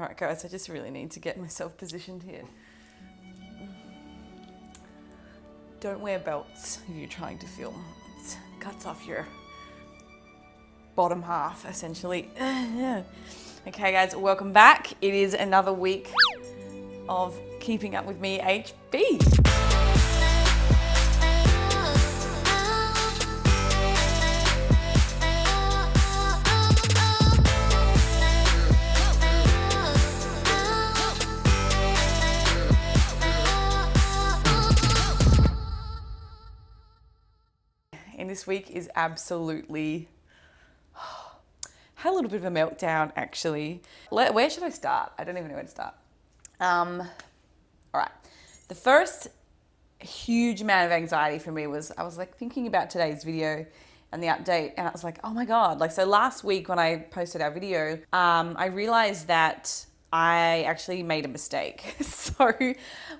All right, guys, I just really need to get myself positioned here. Don't wear belts if you're trying to film. It cuts off your bottom half, essentially. Okay, guys, welcome back. It is another week of keeping up with me, HB. And this week is absolutely... had a little bit of a meltdown, actually. Where should I start? I don't even know where to start. All right. The first huge amount of anxiety for me was, I was like thinking about today's video and the update, and I was like, oh my God. So last week when I posted our video, I realized that I actually made a mistake. So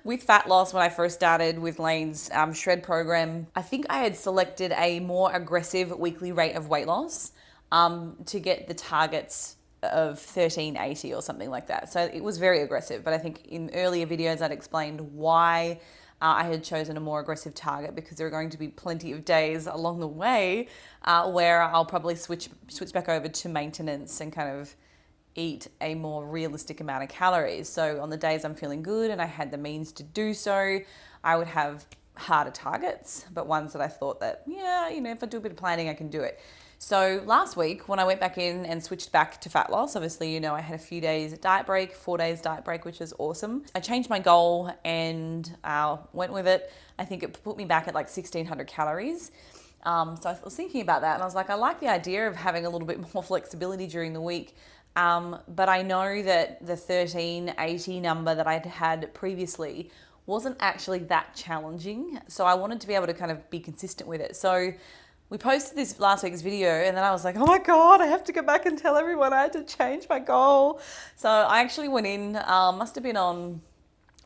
with fat loss, when I first started with Lane's shred program, I think I had selected a more aggressive weekly rate of weight loss to get the targets of 1380 or something like that. So it was very aggressive, but I think in earlier videos I'd explained why I had chosen a more aggressive target, because there are going to be plenty of days along the way where I'll probably switch back over to maintenance and kind of eat a more realistic amount of calories. So on the days I'm feeling good and I had the means to do so, I would have harder targets, but ones that I thought that, yeah, if I do a bit of planning, I can do it. So last week when I went back in and switched back to fat loss, obviously, I had a few days diet break, 4 days diet break, which was awesome. I changed my goal and went with it. I think it put me back at like 1600 calories. So I was thinking about that and I was like, I like the idea of having a little bit more flexibility during the week. But I know that the 1380 number that I'd had previously wasn't actually that challenging. So I wanted to be able to kind of be consistent with it. So we posted this last week's video and then I was like, oh my God, I have to go back and tell everyone I had to change my goal. So I actually went in, must have been on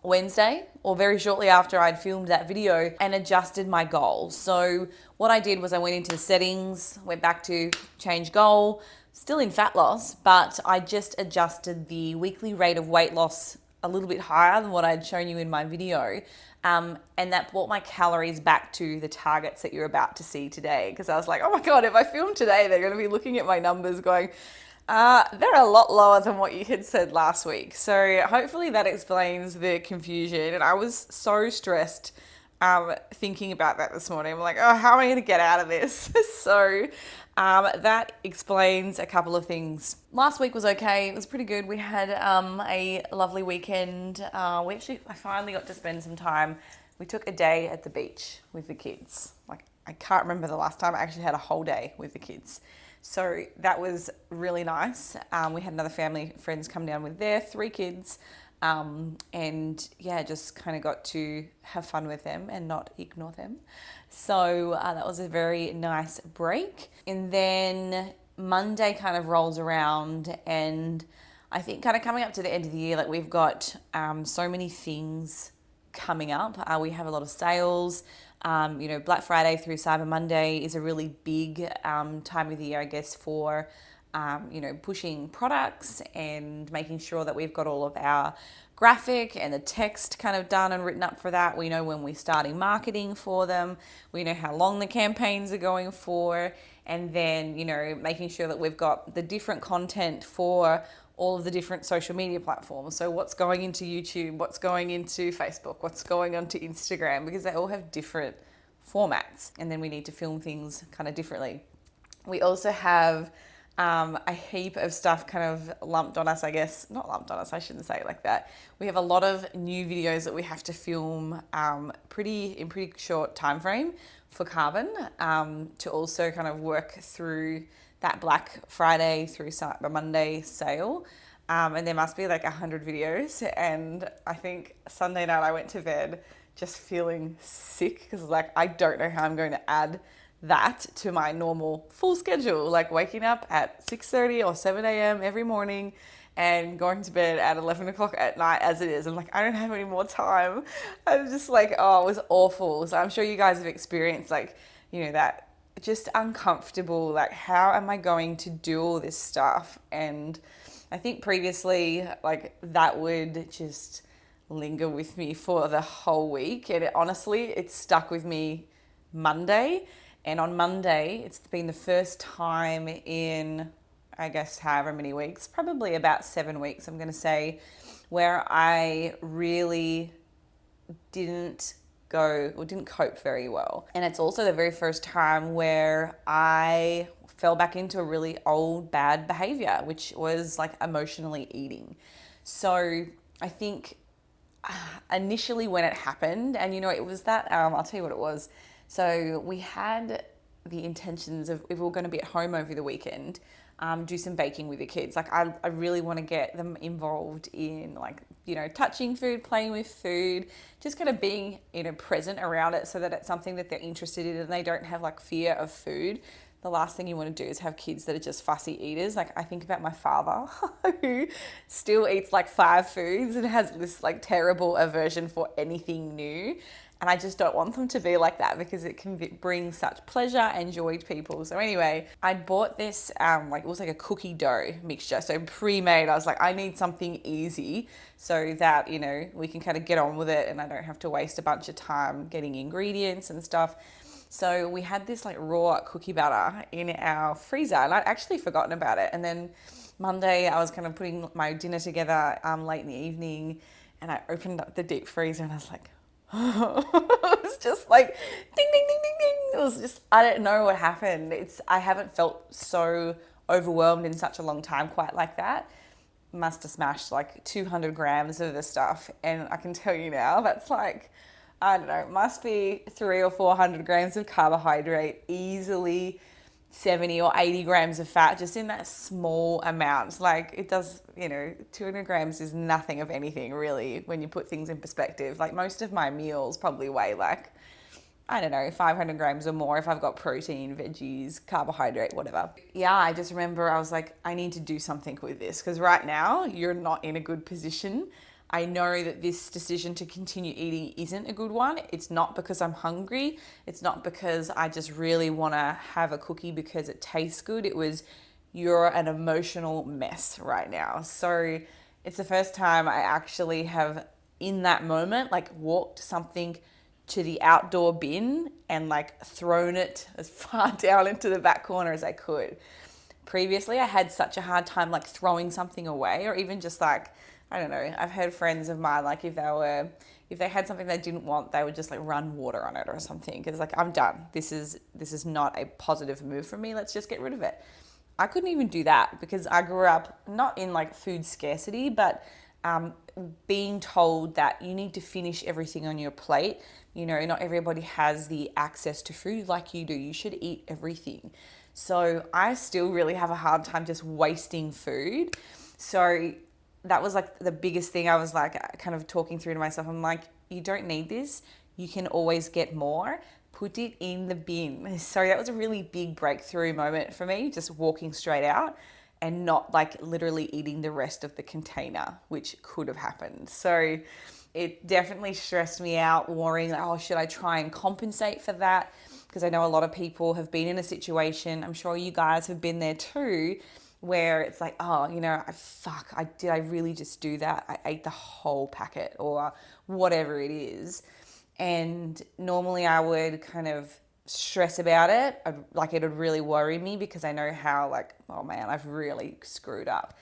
Wednesday or very shortly after I'd filmed that video, and adjusted my goal. So what I did was I went into the settings, went back to change goal, still in fat loss, but I just adjusted the weekly rate of weight loss a little bit higher than what I'd shown you in my video. And that brought my calories back to the targets that you're about to see today. Because I was like, oh my God, if I film today, they're going to be looking at my numbers going, they're a lot lower than what you had said last week. So hopefully that explains the confusion. And I was so stressed thinking about that this morning. I'm like, oh, how am I going to get out of this? So that explains a couple of things. Last week was okay. It was pretty good. We had a lovely weekend. I finally got to spend some time. We took a day at the beach with the kids. I can't remember the last time I actually had a whole day with the kids. So that was really nice. We had another family, friends come down with their 3 kids. And yeah, just kind of got to have fun with them and not ignore them. So that was a very nice break. And then Monday kind of rolls around, and I think kind of coming up to the end of the year, we've got so many things coming up. We have a lot of sales. Black Friday through Cyber Monday is a really big time of the year, I guess, for pushing products and making sure that we've got all of our graphic and the text kind of done and written up for that. We know when we're starting marketing for them. We know how long the campaigns are going for. And then, making sure that we've got the different content for all of the different social media platforms. So what's going into YouTube, what's going into Facebook, what's going onto Instagram, because they all have different formats. And then we need to film things kind of differently. We also have a heap of stuff kind of lumped on us, I guess. Not lumped on us, I shouldn't say it like that. We have a lot of new videos that we have to film in pretty short time frame for Carbon, to also kind of work through that Black Friday through Cyber Monday sale. And there must be 100 videos. And I think Sunday night I went to bed just feeling sick because I don't know how I'm going to add that to my normal full schedule, waking up at 6:30 or 7 a.m. every morning and going to bed at 11 o'clock at night as it is. I'm I don't have any more time. I was just oh, it was awful. So I'm sure you guys have experienced that just uncomfortable, how am I going to do all this stuff? And I think previously, like, that would just linger with me for the whole week. And honestly, it stuck with me Monday. And on Monday, it's been the first time in, I guess, however many weeks, probably about 7 weeks, I'm going to say, where I really didn't cope very well. And it's also the very first time where I fell back into a really old bad behavior, which was like emotionally eating. So I think initially when it happened, and it was that, I'll tell you what it was. So we had the intentions of, if we were going to be at home over the weekend, do some baking with the kids. Like I really want to get them involved in, like, touching food, playing with food, just kind of being, present around it so that it's something that they're interested in and they don't have like fear of food. The last thing you want to do is have kids that are just fussy eaters. Like, I think about my father who still eats like 5 foods and has this like terrible aversion for anything new. And I just don't want them to be like that because it can bring such pleasure and joy to people. So anyway, I bought this, it was like a cookie dough mixture. So pre-made, I was like, I need something easy so that, we can kind of get on with it and I don't have to waste a bunch of time getting ingredients and stuff. So we had this like raw cookie batter in our freezer and I'd actually forgotten about it. And then Monday I was kind of putting my dinner together late in the evening and I opened up the deep freezer and I was like, it was just like ding, ding, ding, ding, ding. It was just, I don't know what happened. I haven't felt so overwhelmed in such a long time quite like that. Must have smashed like 200 grams of the stuff. And I can tell you now, that's like, I don't know, it must be 300 or 400 grams of carbohydrate, easily 70 or 80 grams of fat just in that small amount. Like, it does, 200 grams is nothing of anything really when you put things in perspective. Like, most of my meals probably weigh like, I don't know, 500 grams or more if I've got protein, veggies, carbohydrate, whatever. Yeah, I just remember I was like, I need to do something with this because right now you're not in a good position. I know that this decision to continue eating isn't a good one. It's not because I'm hungry. It's not because I just really want to have a cookie because it tastes good. It was, you're an emotional mess right now. So it's the first time I actually have, in that moment, like walked something to the outdoor bin and like thrown it as far down into the back corner as I could. Previously, I had such a hard time like throwing something away or even just like, I don't know, I've heard friends of mine, like if they had something they didn't want, they would just like run water on it or something. Because like, I'm done. This is not a positive move for me. Let's just get rid of it. I couldn't even do that because I grew up not in like food scarcity, but being told that you need to finish everything on your plate. Not everybody has the access to food like you do. You should eat everything. So I still really have a hard time just wasting food. So that was like the biggest thing. I was like kind of talking through to myself. I'm like, you don't need this. You can always get more. Put it in the bin. So that was a really big breakthrough moment for me, just walking straight out and not like literally eating the rest of the container, which could have happened. So it definitely stressed me out, worrying, like, oh, should I try and compensate for that? Because I know a lot of people have been in a situation, I'm sure you guys have been there too, where it's like, oh, did I really just do that? I ate the whole packet or whatever it is. And normally I would kind of stress about it. It would really worry me because I know how like, oh man, I've really screwed up.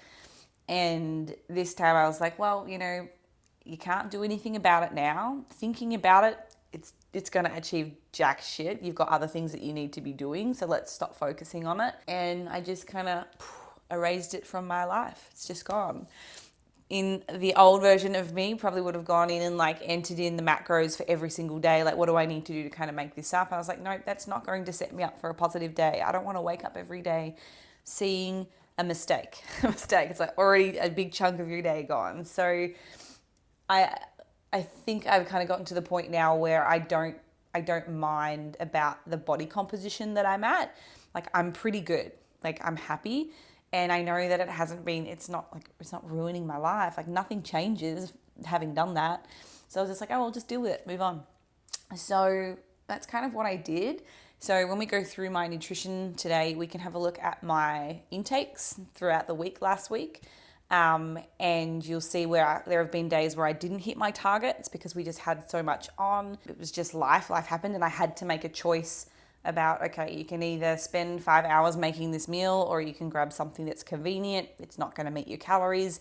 And this time I was like, well, you can't do anything about it now. Thinking about it, it's going to achieve jack shit. You've got other things that you need to be doing. So let's stop focusing on it. And I just kind of erased it from my life. It's just gone. In the old version of me, probably would have gone in and like entered in the macros for every single day. Like, what do I need to do to kind of make this up? And I was like, no, that's not going to set me up for a positive day. I don't want to wake up every day seeing a mistake. It's like already a big chunk of your day gone. So I think I've kind of gotten to the point now where I don't mind about the body composition that I'm at. Like, I'm pretty good. Like, I'm happy. And I know that it's not ruining my life. Like, nothing changes having done that. So I was just like, oh, I'll just deal with it, move on. So that's kind of what I did. So when we go through my nutrition today, we can have a look at my intakes throughout the week last week. And you'll see where there have been days where I didn't hit my targets because we just had so much on. It was just life happened, and I had to make a choice about, okay, you can either spend 5 hours making this meal or you can grab something that's convenient, it's not going to meet your calories,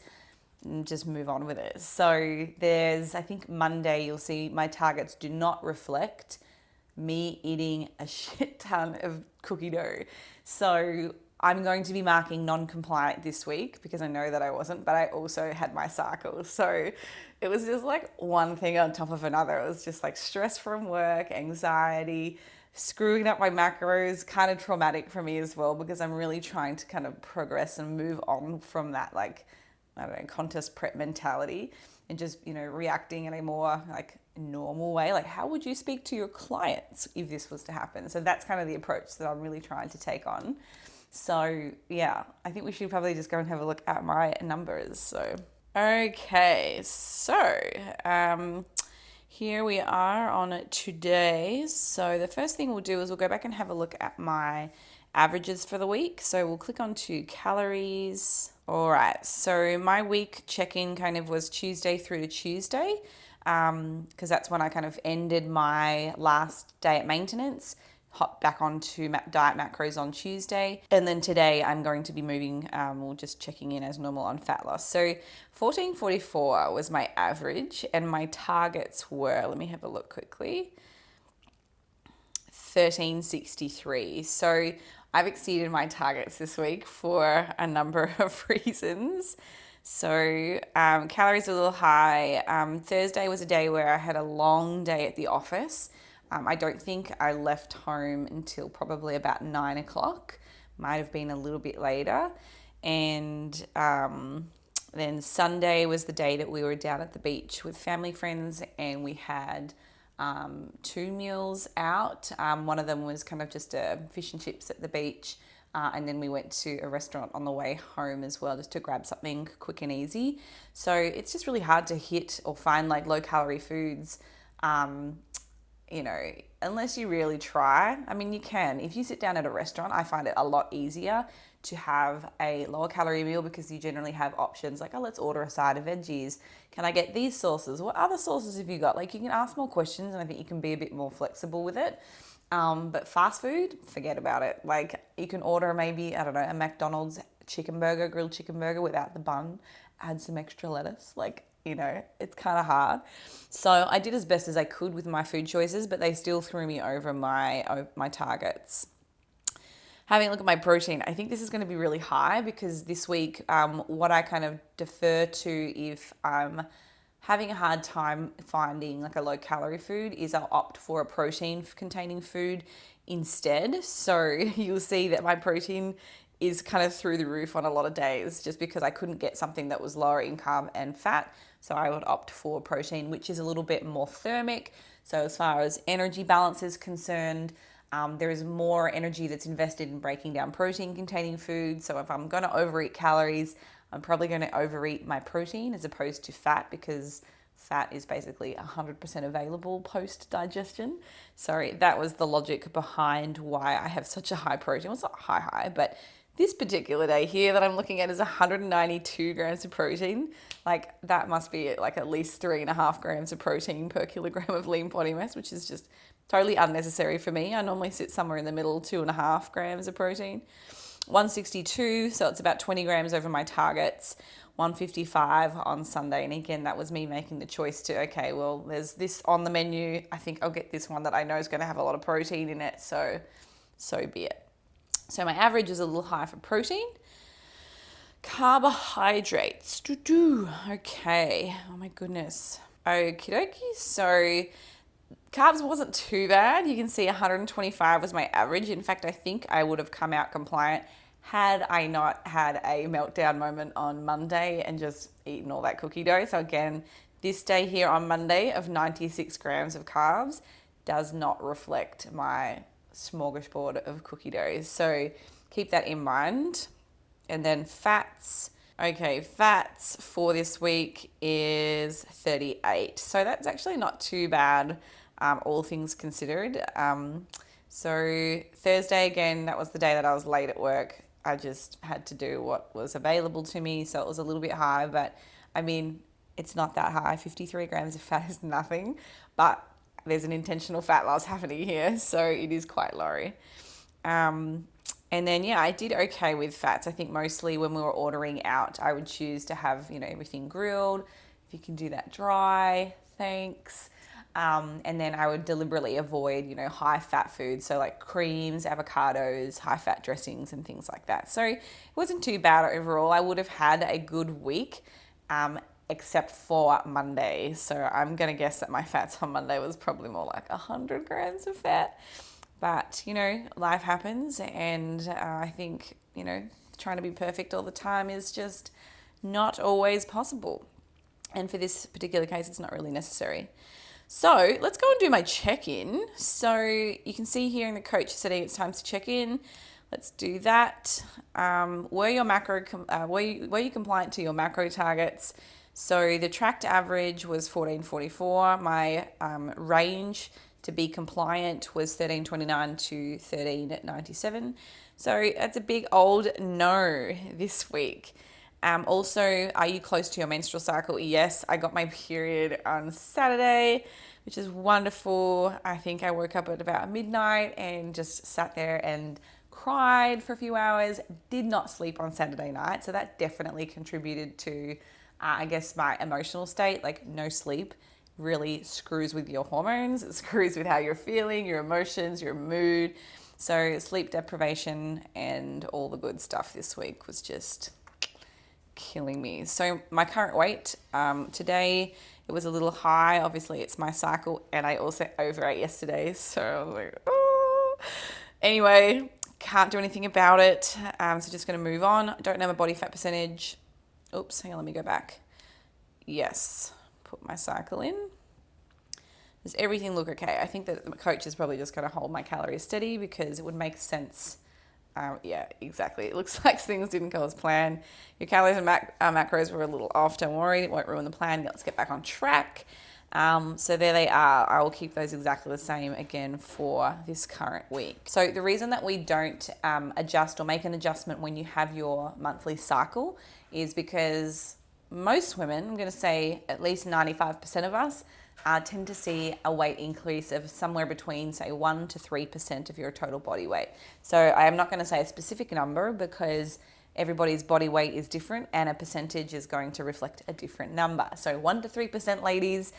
and just move on with it. So I think Monday you'll see my targets do not reflect me eating a shit ton of cookie dough. So I'm going to be marking non-compliant this week because I know that I wasn't, but I also had my cycle. So it was just like one thing on top of another. It was just like stress from work, anxiety, screwing up my macros, kind of traumatic for me as well, because I'm really trying to kind of progress and move on from that, like, I don't know, contest prep mentality, and just, reacting in a more like normal way. Like, how would you speak to your clients if this was to happen? So that's kind of the approach that I'm really trying to take on. So yeah, I think we should probably just go and have a look at my numbers. So, okay, so here we are on today. So the first thing we'll do is we'll go back and have a look at my averages for the week. So we'll click on to calories. All right, so my week check-in kind of was Tuesday through to Tuesday, because that's when I kind of ended my last day at maintenance, hop back onto diet macros on Tuesday. And then today I'm going to be moving, or just checking in as normal on fat loss. So 1444 was my average, and my targets were, let me have a look quickly, 1363. So I've exceeded my targets this week for a number of reasons. So calories were a little high. Thursday was a day where I had a long day at the office. I don't think I left home until probably about 9 o'clock. Might have been a little bit later. And then Sunday was the day that we were down at the beach with family friends, and we had 2 meals out. One of them was kind of just fish and chips at the beach. And then we went to a restaurant on the way home as well, just to grab something quick and easy. So it's just really hard to hit or find like low calorie foods, unless you really try. I mean, you can. If you sit down at a restaurant, I find it a lot easier to have a lower calorie meal because you generally have options like, oh, let's order a side of veggies. Can I get these sauces? What other sauces have you got? Like, you can ask more questions, and I think you can be a bit more flexible with it. But fast food, forget about it. Like, you can order maybe, I don't know, a McDonald's grilled chicken burger without the bun, add some extra lettuce. Like, it's kind of hard. So I did as best as I could with my food choices, but they still threw me over my targets. Having a look at my protein, I think this is going to be really high because this week, what I kind of defer to if I'm having a hard time finding like a low calorie food is I'll opt for a protein containing food instead. So you'll see that my protein is kind of through the roof on a lot of days just because I couldn't get something that was lower in carb and fat. So I would opt for protein, which is a little bit more thermic. So as far as energy balance is concerned, there is more energy that's invested in breaking down protein containing food. So if I'm going to overeat calories, I'm probably going to overeat my protein as opposed to fat, because fat is basically 100% available post-digestion. So that was the logic behind why I have such a high protein. Well, it's not high, but this particular day here that I'm looking at is 192 grams of protein. Like, that must be like at least 3.5 grams of protein per kilogram of lean body mass, which is just totally unnecessary for me. I normally sit somewhere in the middle, 2.5 grams of protein. 162, so it's about 20 grams over my targets. 155 on Sunday, and again, that was me making the choice to, okay, well, there's this on the menu. I think I'll get this one that I know is going to have a lot of protein in it, so be it. So my average is a little high for protein. Carbohydrates. Okay. Oh my goodness. Okie dokie. So carbs wasn't too bad. You can see 125 was my average. In fact, I think I would have come out compliant had I not had a meltdown moment on Monday and just eaten all that cookie dough. So again, this day here on Monday of 96 grams of carbs does not reflect my smorgasbord of cookie dough. So keep that in mind. And then fats. Okay, fats for this week is 38. So that's actually not too bad, all things considered. So Thursday, again, that was the day that I was late at work. I just had to do what was available to me. So it was a little bit high, but I mean, it's not that high. 53 grams of fat is nothing, but there's an intentional fat loss happening here. So it is quite low. And then, yeah, I did okay with fats. I think mostly when we were ordering out, I would choose to have, everything grilled. If you can do that dry, thanks. And then I would deliberately avoid, high fat foods. So like creams, avocados, high fat dressings and things like that. So it wasn't too bad overall. I would have had a good week, except for Monday. So I'm going to guess that my fats on Monday was probably more like 100 grams of fat. But, life happens, and I think, trying to be perfect all the time is just not always possible. And for this particular case, it's not really necessary. So let's go and do my check-in. So you can see here in the coach setting, it's time to check in. Let's do that. Were you compliant to your macro targets? So the tracked average was 1444. My range to be compliant was 1329 to 1397. So that's a big old no this week. Also, are you close to your menstrual cycle? Yes, I got my period on Saturday, which is wonderful. I think I woke up at about midnight and just sat there and cried for a few hours. Did not sleep on Saturday night, so that definitely contributed to, my emotional state. Like, no sleep really screws with your hormones. It screws with how you're feeling, your emotions, your mood. So sleep deprivation and all the good stuff this week was just killing me. So my current weight, today it was a little high. Obviously it's my cycle, and I also overate yesterday. So I was like, oh. Anyway, can't do anything about it. So just going to move on. Don't know my body fat percentage. Oops, hang on, let me go back. Yes, put my cycle in. Does everything look okay? I think that the coach is probably just going to hold my calories steady because it would make sense. Yeah, exactly. It looks like things didn't go as planned. Your calories and macros were a little off. Don't worry, it won't ruin the plan. Let's get back on track. So there they are. I will keep those exactly the same again for this current week. So the reason that we don't adjust or make an adjustment when you have your monthly cycle is because most women, I'm going to say at least 95% of us, tend to see a weight increase of somewhere between, say, 1 to 3% of your total body weight. So I am not going to say a specific number because everybody's body weight is different and a percentage is going to reflect a different number. So 1 to 3%, ladies,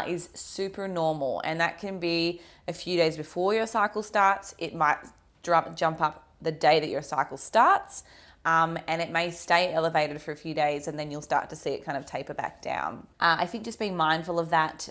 is super normal, and that can be a few days before your cycle starts. It might jump up the day that your cycle starts. And it may stay elevated for a few days, and then you'll start to see it kind of taper back down. I think just being mindful of that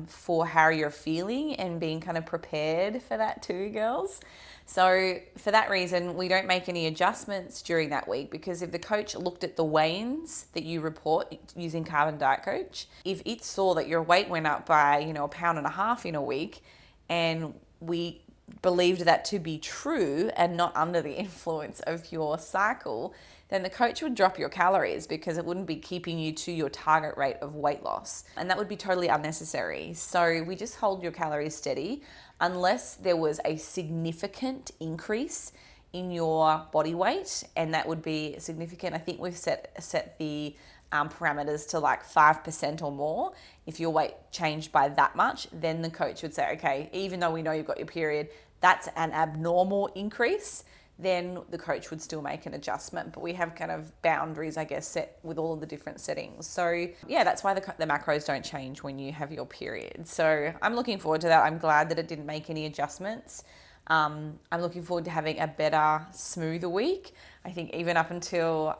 for how you're feeling and being kind of prepared for that too, girls. So for that reason, we don't make any adjustments during that week, because if the coach looked at the weigh-ins that you report using Carbon Diet Coach, if it saw that your weight went up by, 1.5 pounds in a week, and we believed that to be true and not under the influence of your cycle, then the coach would drop your calories because it wouldn't be keeping you to your target rate of weight loss. And that would be totally unnecessary. So we just hold your calories steady unless there was a significant increase in your body weight, and that would be significant. I think we've set the parameters to like 5% or more. If your weight changed by that much, then the coach would say, okay, even though we know you've got your period, that's an abnormal increase, then the coach would still make an adjustment. But we have kind of boundaries, I guess, set with all of the different settings. So yeah, that's why the macros don't change when you have your period. So I'm looking forward to that. I'm glad that it didn't make any adjustments. I'm looking forward to having a better, smoother week. I think even up until,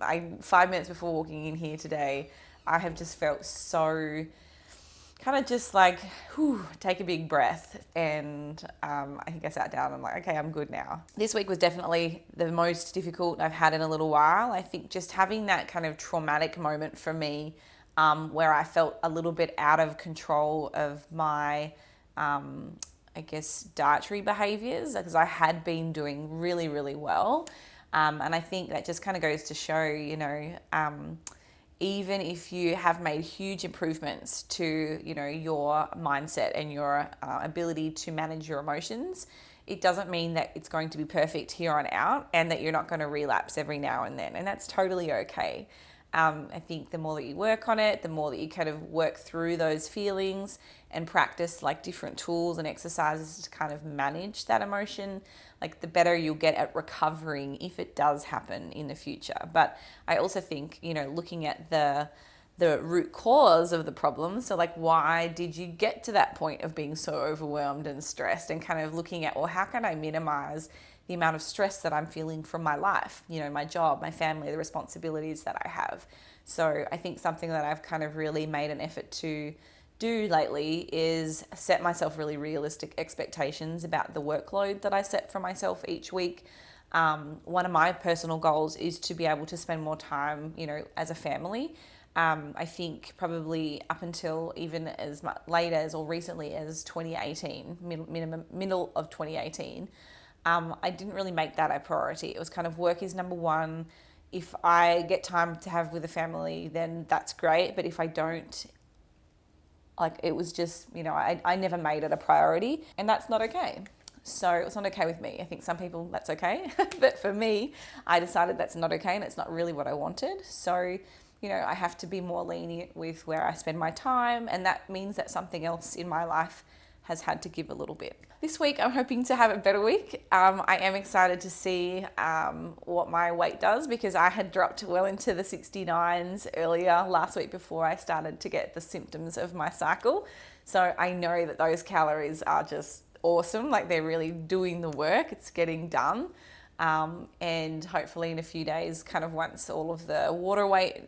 5 minutes before walking in here today, I have just felt so kind of just like, take a big breath. And I think I sat down and I'm like, okay, I'm good now. This week was definitely the most difficult I've had in a little while. I think just having that kind of traumatic moment for me, where I felt a little bit out of control of my, dietary behaviors, because I had been doing really, really well. And I think that just kind of goes to show, even if you have made huge improvements to, your mindset and your ability to manage your emotions, it doesn't mean that it's going to be perfect here on out and that you're not going to relapse every now and then. And that's totally okay. I think the more that you work on it, the more that you kind of work through those feelings and practice like different tools and exercises to kind of manage that emotion, like the better you'll get at recovering if it does happen in the future. But I also think, looking at the root cause of the problem. So like, why did you get to that point of being so overwhelmed and stressed, and kind of looking at, well, how can I minimize the amount of stress that I'm feeling from my life, my job, my family, the responsibilities that I have. So I think something that I've kind of really made an effort to do lately is set myself really realistic expectations about the workload that I set for myself each week. One of my personal goals is to be able to spend more time, as a family. I think probably up until even as late as or recently as 2018, middle of 2018, I didn't really make that a priority. It was kind of work is number one. If I get time to have with the family, then that's great. But if I don't, it was just, I never made it a priority, and that's not okay. So it's not okay with me. I think some people that's okay. But for me, I decided that's not okay, and it's not really what I wanted. So, I have to be more lenient with where I spend my time, and that means that something else in my life has had to give a little bit. This week, I'm hoping to have a better week. I am excited to see what my weight does, because I had dropped well into the 69s earlier last week before I started to get the symptoms of my cycle. So I know that those calories are just awesome. Like, they're really doing the work. It's getting done. And hopefully in a few days, kind of once all of the water weight,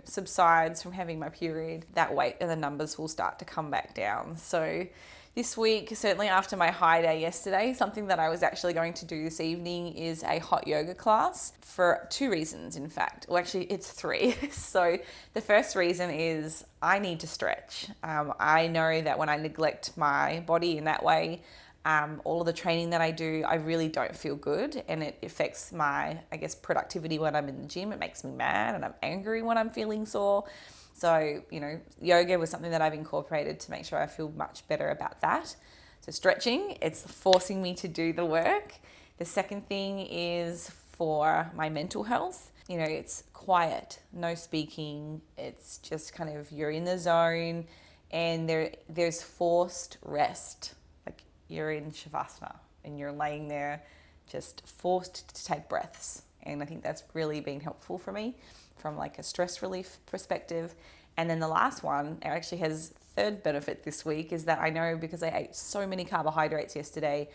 subsides from having my period, that weight and the numbers will start to come back down. So this week, certainly after my high day yesterday, something that I was actually going to do this evening is a hot yoga class for 2 reasons, in fact. Well, actually, it's 3. So the first reason is I need to stretch. I know that when I neglect my body in that way, all of the training that I do, I really don't feel good, and it affects my, productivity when I'm in the gym. It makes me mad, and I'm angry when I'm feeling sore. So, yoga was something that I've incorporated to make sure I feel much better about that. So stretching, it's forcing me to do the work. The second thing is for my mental health. It's quiet, no speaking. It's just kind of, you're in the zone, and there's forced rest. Like, you're in Shavasana and you're laying there just forced to take breaths. And I think that's really been helpful for me from like a stress relief perspective. And then the last one, it actually has third benefit this week, is that I know because I ate so many carbohydrates yesterday,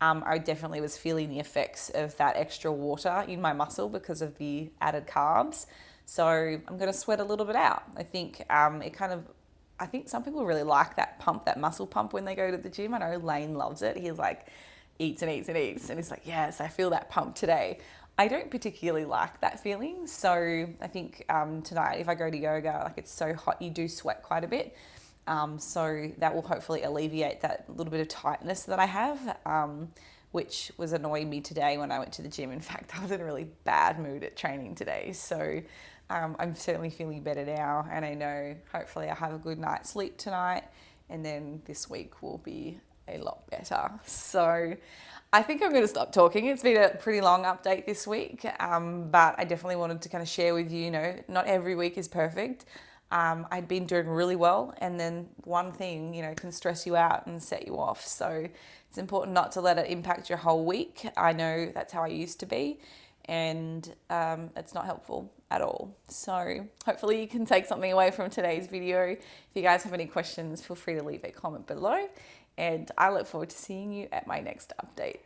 I definitely was feeling the effects of that extra water in my muscle because of the added carbs. So I'm going to sweat a little bit out. I think I think some people really like that pump, that muscle pump when they go to the gym. I know Lane loves it. He's like, eats and eats and eats. And he's like, yes, I feel that pump today. I don't particularly like that feeling. So I think tonight, if I go to yoga, like, it's so hot, you do sweat quite a bit. So that will hopefully alleviate that little bit of tightness that I have, which was annoying me today when I went to the gym. In fact, I was in a really bad mood at training today. So I'm certainly feeling better now. And I know hopefully I have a good night's sleep tonight. And then this week will be a lot better. So I think I'm going to stop talking. It's been a pretty long update this week, but I definitely wanted to kind of share with you, not every week is perfect. I'd been doing really well, and then one thing, can stress you out and set you off. So it's important not to let it impact your whole week. I know that's how I used to be, and it's not helpful at all. So hopefully you can take something away from today's video. If you guys have any questions, feel free to leave a comment below. And I look forward to seeing you at my next update.